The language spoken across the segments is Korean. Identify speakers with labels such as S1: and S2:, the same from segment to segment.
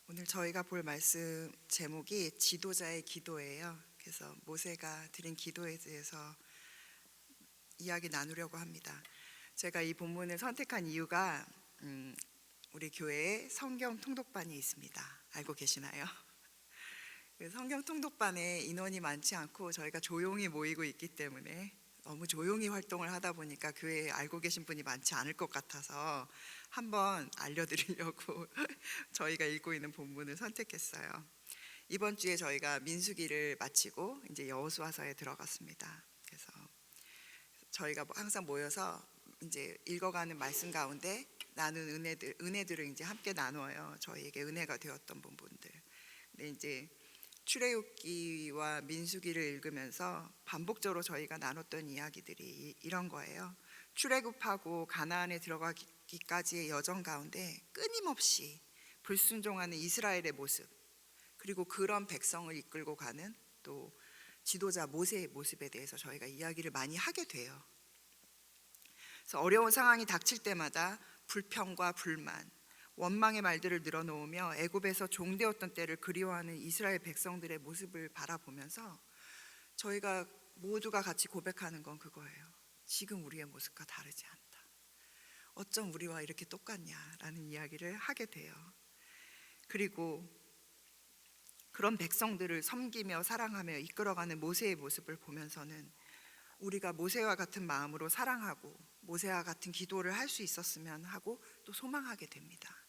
S1: 오늘 저희가 볼 말씀 제목이 지도자의 기도예요. 그래서 모세가 드린 기도에 대해서 이야기 나누려고 합니다. 제가 이 본문을 선택한 이유가 우리 교회에 성경 통독반이 있습니다. 알고 계시나요? 성경 통독반에 인원이 많지 않고 저희가 조용히 모이고 있기 때문에 너무 조용히 활동을 하다 보니까 교회에 알고 계신 분이 많지 않을 것 같아서 한번 알려드리려고 저희가 읽고 있는 본문을 선택했어요. 이번 주에 저희가 민수기를 마치고 이제 여호수아서에 들어갔습니다. 그래서 저희가 항상 모여서 이제 읽어가는 말씀 가운데 나눈 은혜들을 이제 함께 나누어요. 저희에게 은혜가 되었던 부분들. 근데 이제 출애굽기와 민수기를 읽으면서 반복적으로 저희가 나눴던 이야기들이 이런 거예요. 출애굽하고 가나안에 들어가기까지의 여정 가운데 끊임없이 불순종하는 이스라엘의 모습, 그리고 그런 백성을 이끌고 가는 또 지도자 모세의 모습에 대해서 저희가 이야기를 많이 하게 돼요. 그래서 어려운 상황이 닥칠 때마다 불평과 불만, 원망의 말들을 늘어놓으며 애굽에서 종되었던 때를 그리워하는 이스라엘 백성들의 모습을 바라보면서 저희가 모두가 같이 고백하는 건 그거예요. 지금 우리의 모습과 다르지 않다. 어쩜 우리와 이렇게 똑같냐라는 이야기를 하게 돼요. 그리고 그런 백성들을 섬기며 사랑하며 이끌어가는 모세의 모습을 보면서는 우리가 모세와 같은 마음으로 사랑하고 모세와 같은 기도를 할 수 있었으면 하고 또 소망하게 됩니다.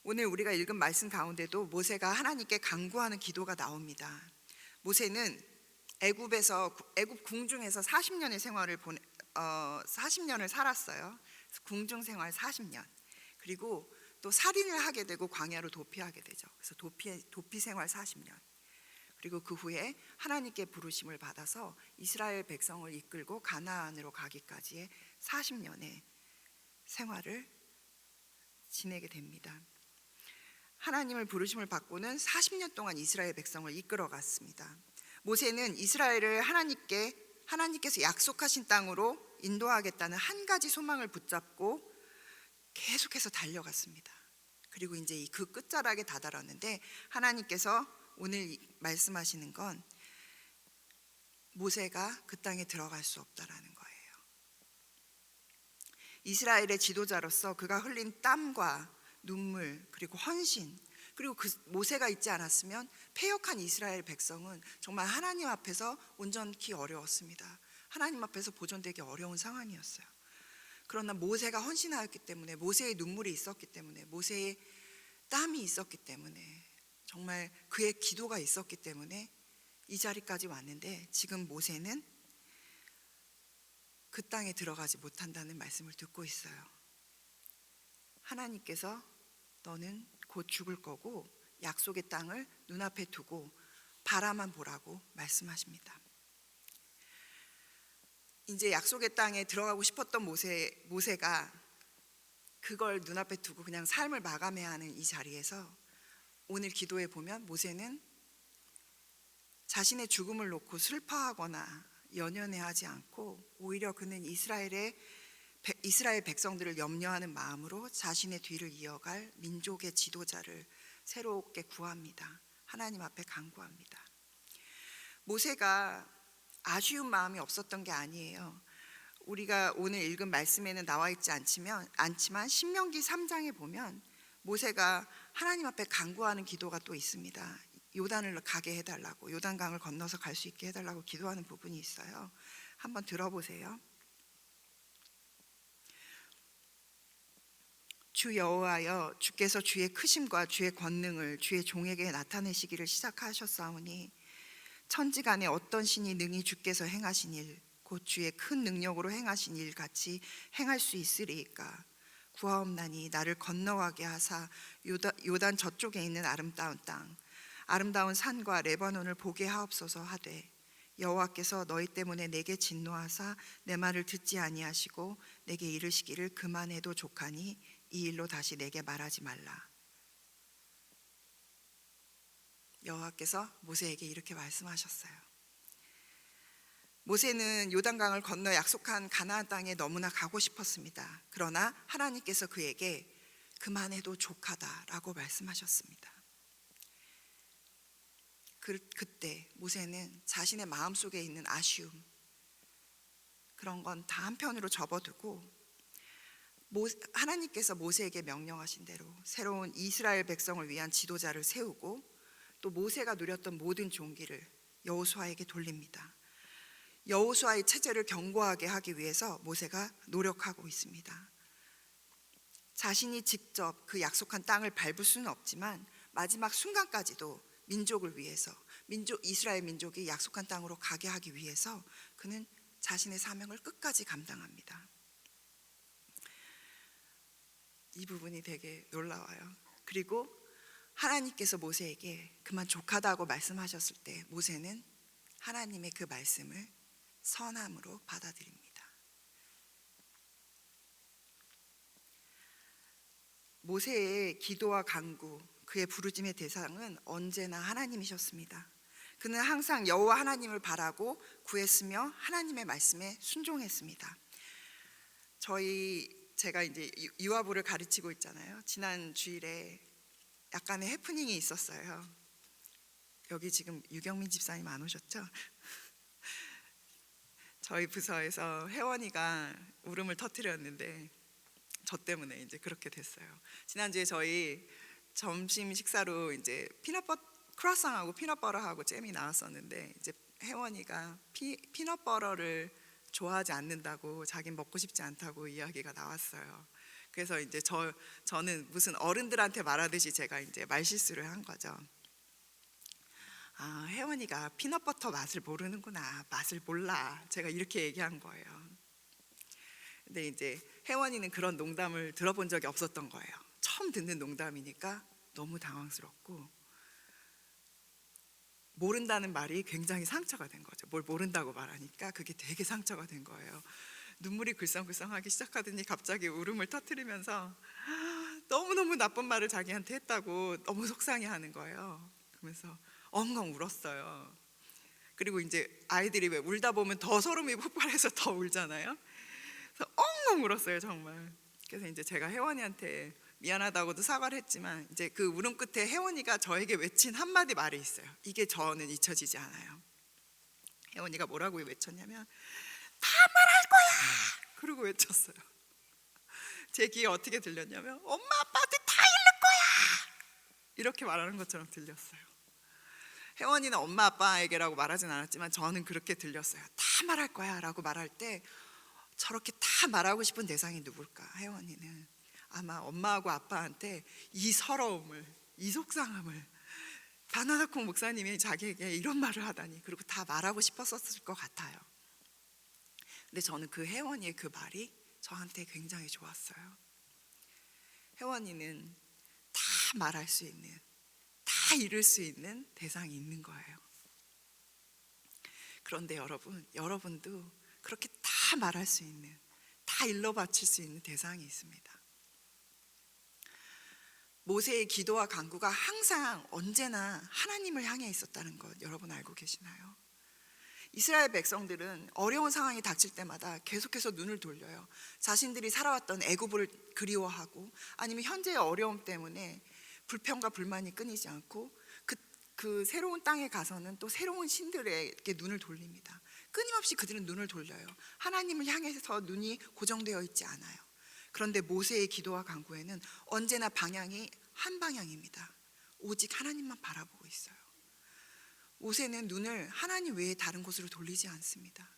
S1: 오늘 우리가 읽은 말씀 가운데도 모세가 하나님께 간구하는 기도가 나옵니다. 모세는 애굽 궁중에서 40년을 살았어요. 궁중 생활 40년. 그리고 또 살인을 하게 되고 광야로 도피하게 되죠. 그래서 도피 생활 40년. 그리고 그 후에 하나님께 부르심을 받아서 이스라엘 백성을 이끌고 가나안으로 가기까지의 40년의 생활을 지내게 됩니다. 하나님을 부르심을 받고는 40년 동안 이스라엘 백성을 이끌어갔습니다. 모세는 이스라엘을 하나님께서 약속하신 땅으로 인도하겠다는 한 가지 소망을 붙잡고 계속해서 달려갔습니다. 그리고 이제 그 끝자락에 다다랐는데 하나님께서 오늘 말씀하시는 건 모세가 그 땅에 들어갈 수 없다라는 거예요. 이스라엘의 지도자로서 그가 흘린 땀과 눈물, 그리고 헌신, 그리고 그 모세가 있지 않았으면 패역한 이스라엘 백성은 정말 하나님 앞에서 온전히 어려웠습니다. 하나님 앞에서 보존되기 어려운 상황이었어요. 그러나 모세가 헌신하였기 때문에, 모세의 눈물이 있었기 때문에, 모세의 땀이 있었기 때문에, 정말 그의 기도가 있었기 때문에 이 자리까지 왔는데, 지금 모세는 그 땅에 들어가지 못한다는 말씀을 듣고 있어요. 하나님께서 너는 곧 죽을 거고 약속의 땅을 눈앞에 두고 바라만 보라고 말씀하십니다. 이제 약속의 땅에 들어가고 싶었던 모세가 그걸 눈앞에 두고 그냥 삶을 마감해야 하는 이 자리에서 오늘 기도에 보면 모세는 자신의 죽음을 놓고 슬퍼하거나 연연해하지 않고 오히려 그는 이스라엘 백성들을 염려하는 마음으로 자신의 뒤를 이어갈 민족의 지도자를 새롭게 구합니다. 하나님 앞에 간구합니다. 모세가 아쉬운 마음이 없었던 게 아니에요. 우리가 오늘 읽은 말씀에는 나와 있지 않지만 신명기 3장에 보면 모세가 하나님 앞에 간구하는 기도가 또 있습니다. 요단을 가게 해달라고, 요단강을 건너서 갈 수 있게 해달라고 기도하는 부분이 있어요. 한번 들어보세요. 주 여호와여, 주께서 주의 크심과 주의 권능을 주의 종에게 나타내시기를 시작하셨사오니 천지간에 어떤 신이 능히 주께서 행하신 일, 곧 주의 큰 능력으로 행하신 일 같이 행할 수 있으리이까. 구하옵나니 나를 건너가게 하사 요단 저쪽에 있는 아름다운 땅, 아름다운 산과 레바논을 보게 하옵소서 하되, 여호와께서 너희 때문에 내게 진노하사 내 말을 듣지 아니하시고 내게 이르시기를 그만해도 족하니 이 일로 다시 내게 말하지 말라. 여호와께서 모세에게 이렇게 말씀하셨어요. 모세는 요단강을 건너 약속한 가나안 땅에 너무나 가고 싶었습니다. 그러나 하나님께서 그에게 그만해도 족하다라고 말씀하셨습니다. 그때 모세는 자신의 마음속에 있는 아쉬움, 그런 건 다 한편으로 접어두고 하나님께서 모세에게 명령하신 대로 새로운 이스라엘 백성을 위한 지도자를 세우고 또 모세가 누렸던 모든 종기를 여호수아에게 돌립니다. 여호수아의 체제를 견고하게 하기 위해서 모세가 노력하고 있습니다. 자신이 직접 그 약속한 땅을 밟을 수는 없지만 마지막 순간까지도 민족을 위해서, 이스라엘 민족이 약속한 땅으로 가게 하기 위해서 그는 자신의 사명을 끝까지 감당합니다. 이 부분이 되게 놀라워요. 그리고 하나님께서 모세에게 그만 족하다고 말씀하셨을 때 모세는 하나님의 그 말씀을 선함으로 받아들입니다. 모세의 기도와 간구, 그의 부르짐의 대상은 언제나 하나님이셨습니다. 그는 항상 여호와 하나님을 바라고 구했으며 하나님의 말씀에 순종했습니다. 제가 이제 유아부를 가르치고 있잖아요. 지난 주일에 약간의 해프닝이 있었어요. 여기 지금 유경민 집사님 안 오셨죠? 저희 부서에서 혜원이가 울음을 터뜨렸는데 저 때문에 이제 그렇게 됐어요. 지난주에 저희 점심 식사로 이제 크로아상하고 피넛버터하고 잼이 나왔었는데 이제 혜원이가 피넛버터를 좋아하지 않는다고, 자긴 먹고 싶지 않다고 이야기가 나왔어요. 그래서 이제 저는 무슨 어른들한테 말하듯이 제가 이제 말실수를 한 거죠. 아, 혜원이가 피넛버터 맛을 모르는구나, 맛을 몰라, 제가 이렇게 얘기한 거예요. 근데 이제 혜원이는 그런 농담을 들어본 적이 없었던 거예요. 처음 듣는 농담이니까 너무 당황스럽고 모른다는 말이 굉장히 상처가 된 거죠. 뭘 모른다고 말하니까 그게 되게 상처가 된 거예요. 눈물이 글썽글썽하기 시작하더니 갑자기 울음을 터뜨리면서 너무너무 나쁜 말을 자기한테 했다고 너무 속상해하는 거예요. 그러면서 엉엉 울었어요. 그리고 이제 아이들이 왜 울다 보면 더 소름이 폭발해서 더 울잖아요. 그래서 엉엉 울었어요, 정말. 그래서 이제 제가 혜원이한테 미안하다고도 사과를 했지만 이제 그 울음 끝에 혜원이가 저에게 외친 한마디 말이 있어요. 이게 저는 잊혀지지 않아요. 혜원이가 뭐라고 외쳤냐면 다 말할 거야! 그러고 외쳤어요. 제 귀에 어떻게 들렸냐면 엄마 아빠한테 다 잃을 거야! 이렇게 말하는 것처럼 들렸어요. 혜원이는 엄마 아빠에게라고 말하진 않았지만 저는 그렇게 들렸어요. 다 말할 거야 라고 말할 때 저렇게 다 말하고 싶은 대상이 누굴까? 혜원이는 아마 엄마하고 아빠한테 이 서러움을, 이 속상함을, 바나나콩 목사님이 자기에게 이런 말을 하다니, 그리고 다 말하고 싶었을 것 같아요. 근데 저는 그 혜원이의 그 말이 저한테 굉장히 좋았어요. 혜원이는 다 말할 수 있는, 다 이룰 수 있는 대상이 있는 거예요. 그런데 여러분도 그렇게 다 말할 수 있는, 다 일러 바칠 수 있는 대상이 있습니다. 모세의 기도와 간구가 항상 언제나 하나님을 향해 있었다는 것 여러분 알고 계시나요? 이스라엘 백성들은 어려운 상황이 닥칠 때마다 계속해서 눈을 돌려요. 자신들이 살아왔던 애굽을 그리워하고 아니면 현재의 어려움 때문에 불평과 불만이 끊이지 않고 그 새로운 땅에 가서는 또 새로운 신들에게 눈을 돌립니다. 끊임없이 그들은 눈을 돌려요. 하나님을 향해서 눈이 고정되어 있지 않아요. 그런데 모세의 기도와 간구에는 언제나 방향이 한 방향입니다. 오직 하나님만 바라보고 있어요. 모세는 눈을 하나님 외에 다른 곳으로 돌리지 않습니다.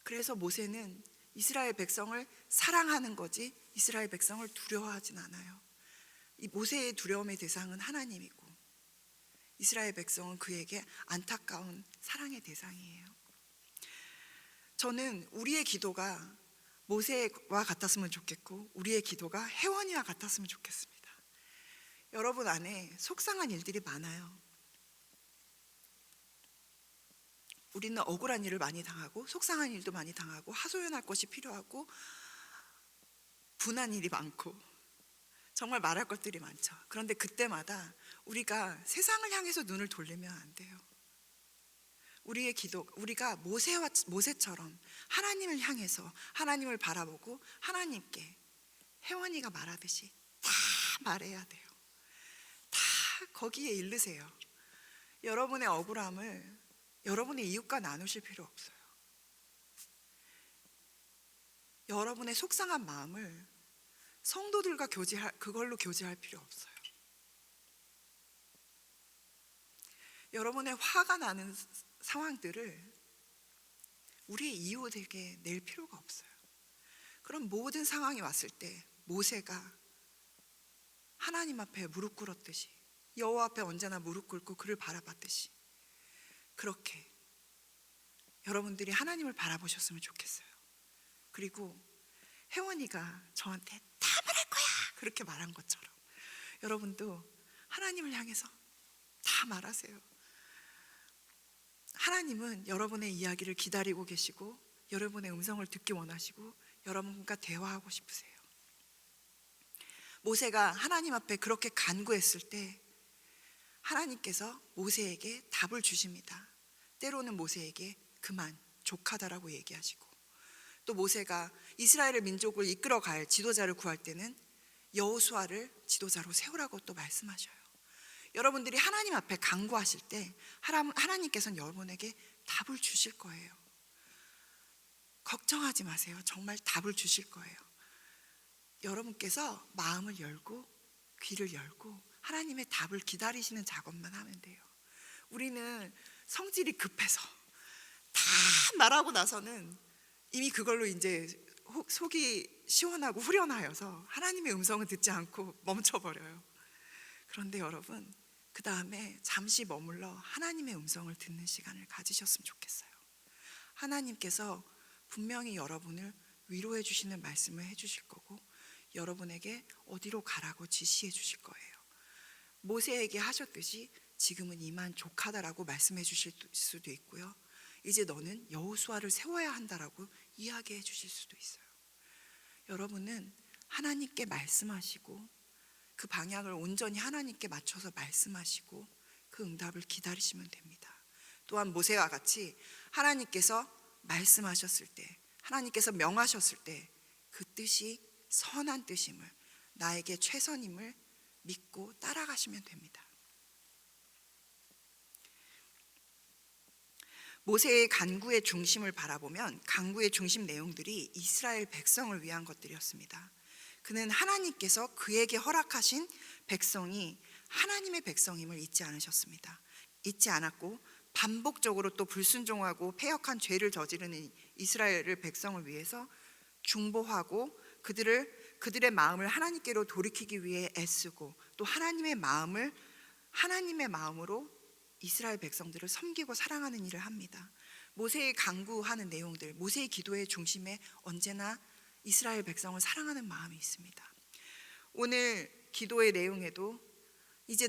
S1: 그래서 모세는 이스라엘 백성을 사랑하는 거지 이스라엘 백성을 두려워하진 않아요. 이 모세의 두려움의 대상은 하나님이고 이스라엘 백성은 그에게 안타까운 사랑의 대상이에요. 저는 우리의 기도가 모세와 같았으면 좋겠고 우리의 기도가 혜원이와 같았으면 좋겠습니다. 여러분 안에 속상한 일들이 많아요. 우리는 억울한 일을 많이 당하고 속상한 일도 많이 당하고 하소연할 것이 필요하고 분한 일이 많고 정말 말할 것들이 많죠. 그런데 그때마다 우리가 세상을 향해서 눈을 돌리면 안 돼요. 우리의 기도, 우리가 모세처럼 하나님을 향해서 하나님을 바라보고 하나님께 혜원이가 말하듯이 다 말해야 돼요. 다 거기에 이르세요. 여러분의 억울함을 여러분의 이웃과 나누실 필요 없어요. 여러분의 속상한 마음을 성도들과 그걸로 교제할 필요 없어요. 여러분의 화가 나는 상황들을 우리의 이웃에게 낼 필요가 없어요. 그럼 모든 상황이 왔을 때 모세가 하나님 앞에 무릎 꿇었듯이, 여호와 앞에 언제나 무릎 꿇고 그를 바라봤듯이, 그렇게 여러분들이 하나님을 바라보셨으면 좋겠어요. 그리고 혜원이가 저한테 다 말할 거야 그렇게 말한 것처럼 여러분도 하나님을 향해서 다 말하세요. 하나님은 여러분의 이야기를 기다리고 계시고 여러분의 음성을 듣기 원하시고 여러분과 대화하고 싶으세요. 모세가 하나님 앞에 그렇게 간구했을 때 하나님께서 모세에게 답을 주십니다. 때로는 모세에게 그만 족하다라고 얘기하시고, 또 모세가 이스라엘 민족을 이끌어갈 지도자를 구할 때는 여호수아를 지도자로 세우라고 또 말씀하셔요. 여러분들이 하나님 앞에 간구하실 때 하나님께서는 여러분에게 답을 주실 거예요. 걱정하지 마세요. 정말 답을 주실 거예요. 여러분께서 마음을 열고 귀를 열고 하나님의 답을 기다리시는 작업만 하면 돼요. 우리는 성질이 급해서 다 말하고 나서는 이미 그걸로 이제 속이 시원하고 후련하여서 하나님의 음성을 듣지 않고 멈춰버려요. 그런데 여러분, 그 다음에 잠시 머물러 하나님의 음성을 듣는 시간을 가지셨으면 좋겠어요. 하나님께서 분명히 여러분을 위로해 주시는 말씀을 해 주실 거고 여러분에게 어디로 가라고 지시해 주실 거예요. 모세에게 하셨듯이 지금은 이만 족하다라고 말씀해 주실 수도 있고요, 이제 너는 여호수아를 세워야 한다라고 이야기해 주실 수도 있어요. 여러분은 하나님께 말씀하시고 그 방향을 온전히 하나님께 맞춰서 말씀하시고 그 응답을 기다리시면 됩니다. 또한 모세와 같이 하나님께서 말씀하셨을 때, 하나님께서 명하셨을 때 그 뜻이 선한 뜻임을, 나에게 최선임을 믿고 따라가시면 됩니다. 모세의 간구의 중심을 바라보면 간구의 중심 내용들이 이스라엘 백성을 위한 것들이었습니다. 그는 하나님께서 그에게 허락하신 백성이 하나님의 백성임을 잊지 않으셨습니다. 잊지 않았고 반복적으로 또 불순종하고 패역한 죄를 저지르는 이스라엘 백성을 위해서 중보하고 그들의 마음을 하나님께로 돌이키기 위해 애쓰고 또 하나님의 마음으로 이스라엘 백성들을 섬기고 사랑하는 일을 합니다. 모세의 간구하는 내용들, 모세의 기도의 중심에 언제나 이스라엘 백성을 사랑하는 마음이 있습니다. 오늘 기도의 내용에도 이제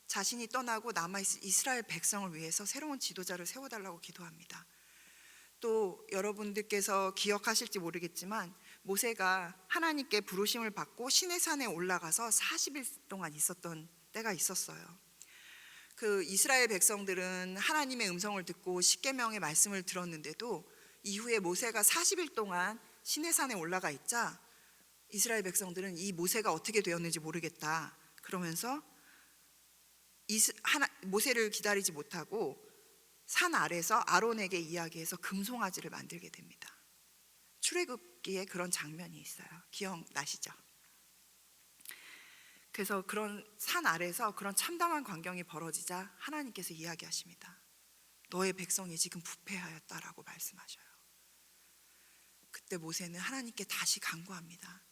S1: 자신이 떠나고 남아있을 이스라엘 백성을 위해서 새로운 지도자를 세워달라고 기도합니다. 또 여러분들께서 기억하실지 모르겠지만 모세가 하나님께 부르심을 받고 시내산에 올라가서 40일 동안 있었던 때가 있었어요. 그 이스라엘 백성들은 하나님의 음성을 듣고 십계명의 말씀을 들었는데도 이후에 모세가 40일 동안 시내산에 올라가 있자 이스라엘 백성들은 이 모세가 어떻게 되었는지 모르겠다 그러면서 모세를 기다리지 못하고 산 아래서 아론에게 이야기해서 금송아지를 만들게 됩니다. 출애굽기에 그런 장면이 있어요. 기억나시죠? 그래서 그런 산 아래서 그런 참담한 광경이 벌어지자 하나님께서 이야기하십니다. 너의 백성이 지금 부패하였다라고 말씀하셔요. 그때 모세는 하나님께 다시 간구합니다.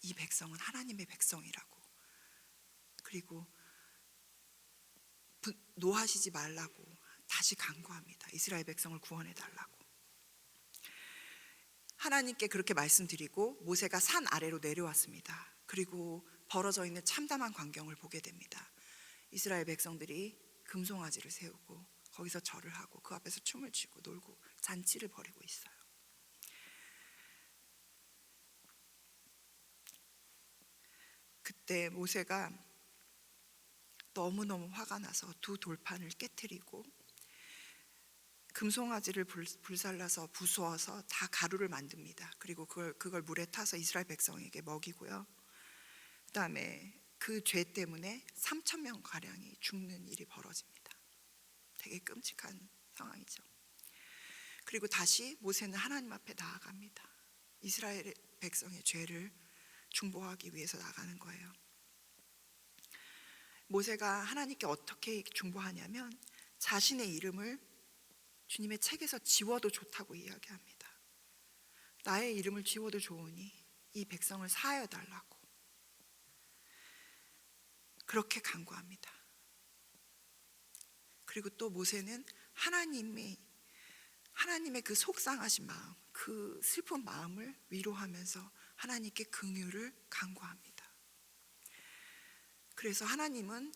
S1: 이 백성은 하나님의 백성이라고, 그리고 노하시지 말라고 다시 간구합니다. 이스라엘 백성을 구원해 달라고. 하나님께 그렇게 말씀드리고 모세가 산 아래로 내려왔습니다. 그리고 벌어져 있는 참담한 광경을 보게 됩니다. 이스라엘 백성들이 금송아지를 세우고 거기서 절을 하고 그 앞에서 춤을 추고 놀고 잔치를 벌이고 있어요. 그때 모세가 너무너무 화가 나서 두 돌판을 깨트리고 금송아지를 불살라서 부수어서 다 가루를 만듭니다. 그리고 그걸 물에 타서 이스라엘 백성에게 먹이고요. 그다음에 그 죄 때문에 3,000명 가량이 죽는 일이 벌어집니다. 되게 끔찍한 상황이죠. 그리고 다시 모세는 하나님 앞에 나아갑니다. 이스라엘 백성의 죄를 중보하기 위해서 나가는 거예요. 모세가 하나님께 어떻게 중보하냐면 자신의 이름을 주님의 책에서 지워도 좋다고 이야기합니다. 나의 이름을 지워도 좋으니 이 백성을 사하여 달라고 그렇게 간구합니다. 그리고 또 모세는 하나님의 그 속상하신 마음, 그 슬픈 마음을 위로하면서 하나님께 긍휼을 간구합니다. 그래서 하나님은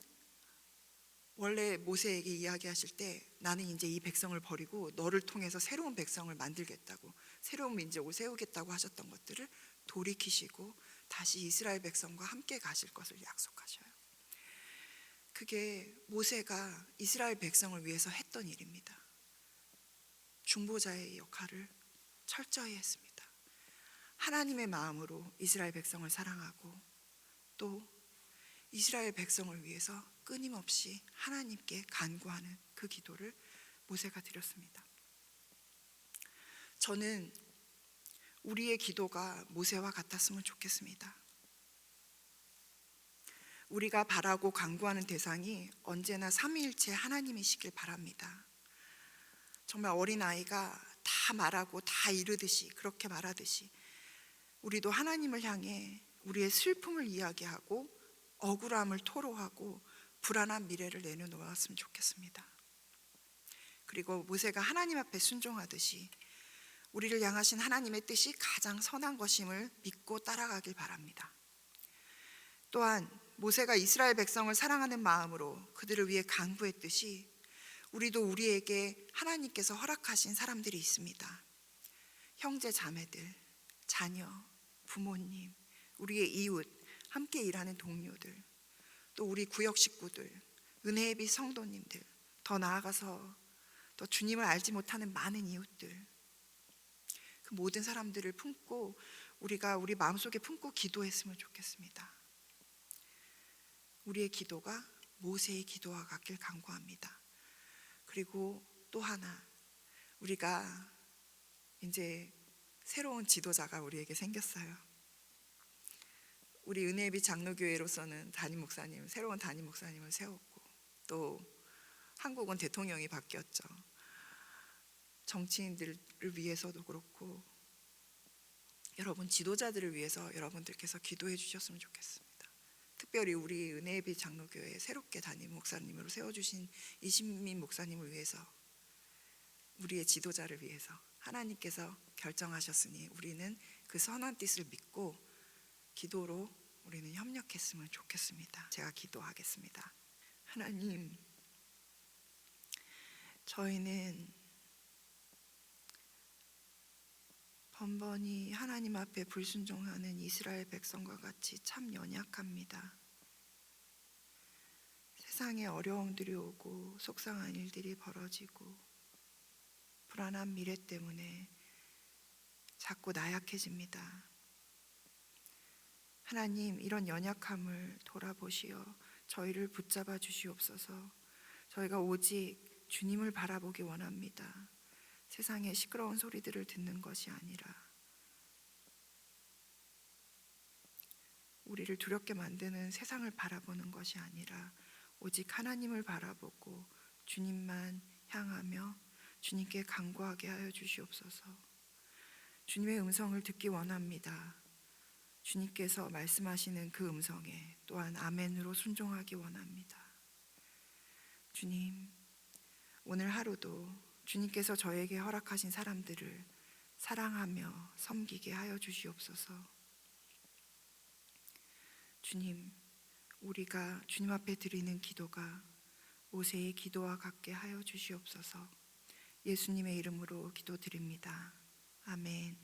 S1: 원래 모세에게 이야기하실 때 나는 이제 이 백성을 버리고 너를 통해서 새로운 백성을 만들겠다고, 새로운 민족을 세우겠다고 하셨던 것들을 돌이키시고 다시 이스라엘 백성과 함께 가실 것을 약속하셔요. 그게 모세가 이스라엘 백성을 위해서 했던 일입니다. 중보자의 역할을 철저히 했습니다. 하나님의 마음으로 이스라엘 백성을 사랑하고 또 이스라엘 백성을 위해서 끊임없이 하나님께 간구하는 그 기도를 모세가 드렸습니다. 저는 우리의 기도가 모세와 같았으면 좋겠습니다. 우리가 바라고 간구하는 대상이 언제나 삼위일체 하나님이시길 바랍니다. 정말 어린아이가 다 말하고 다 이르듯이, 그렇게 말하듯이 우리도 하나님을 향해 우리의 슬픔을 이야기하고 억울함을 토로하고 불안한 미래를 내려놓았으면 좋겠습니다. 그리고 모세가 하나님 앞에 순종하듯이 우리를 향하신 하나님의 뜻이 가장 선한 것임을 믿고 따라가길 바랍니다. 또한 모세가 이스라엘 백성을 사랑하는 마음으로 그들을 위해 간구했듯이 우리도 우리에게 하나님께서 허락하신 사람들이 있습니다. 형제 자매들, 자녀, 부모님, 우리의 이웃, 함께 일하는 동료들, 또 우리 구역 식구들, 은혜의 빛 성도님들, 더 나아가서 또 주님을 알지 못하는 많은 이웃들, 그 모든 사람들을 품고 우리가 우리 마음속에 품고 기도했으면 좋겠습니다. 우리의 기도가 모세의 기도와 같길 간구합니다. 그리고 또 하나, 우리가 이제 새로운 지도자가 우리에게 생겼어요. 우리 은혜의 빛 장로교회로서는 새로운 담임 목사님을 세웠고, 또 한국은 대통령이 바뀌었죠. 정치인들을 위해서도 그렇고 여러분 지도자들을 위해서 여러분들께서 기도해 주셨으면 좋겠습니다. 특별히 우리 은혜의 빛 장로교회 새롭게 담임 목사님으로 세워주신 이신민 목사님을 위해서, 우리의 지도자를 위해서 하나님께서 결정하셨으니 우리는 그 선한 뜻을 믿고 기도로 우리는 협력했으면 좋겠습니다. 제가 기도하겠습니다. 하나님, 저희는 번번이 하나님 앞에 불순종하는 이스라엘 백성과 같이 참 연약합니다. 세상에 어려움들이 오고 속상한 일들이 벌어지고 불안한 미래 때문에 자꾸 나약해집니다. 하나님, 이런 연약함을 돌아보시어 저희를 붙잡아 주시옵소서. 저희가 오직 주님을 바라보기 원합니다. 세상의 시끄러운 소리들을 듣는 것이 아니라, 우리를 두렵게 만드는 세상을 바라보는 것이 아니라 오직 하나님을 바라보고 주님만 향하며 주님께 간구하게 하여 주시옵소서. 주님의 음성을 듣기 원합니다. 주님께서 말씀하시는 그 음성에 또한 아멘으로 순종하기 원합니다. 주님, 오늘 하루도 주님께서 저에게 허락하신 사람들을 사랑하며 섬기게 하여 주시옵소서. 주님, 우리가 주님 앞에 드리는 기도가 모세의 기도와 같게 하여 주시옵소서. 예수님의 이름으로 기도드립니다. 아멘.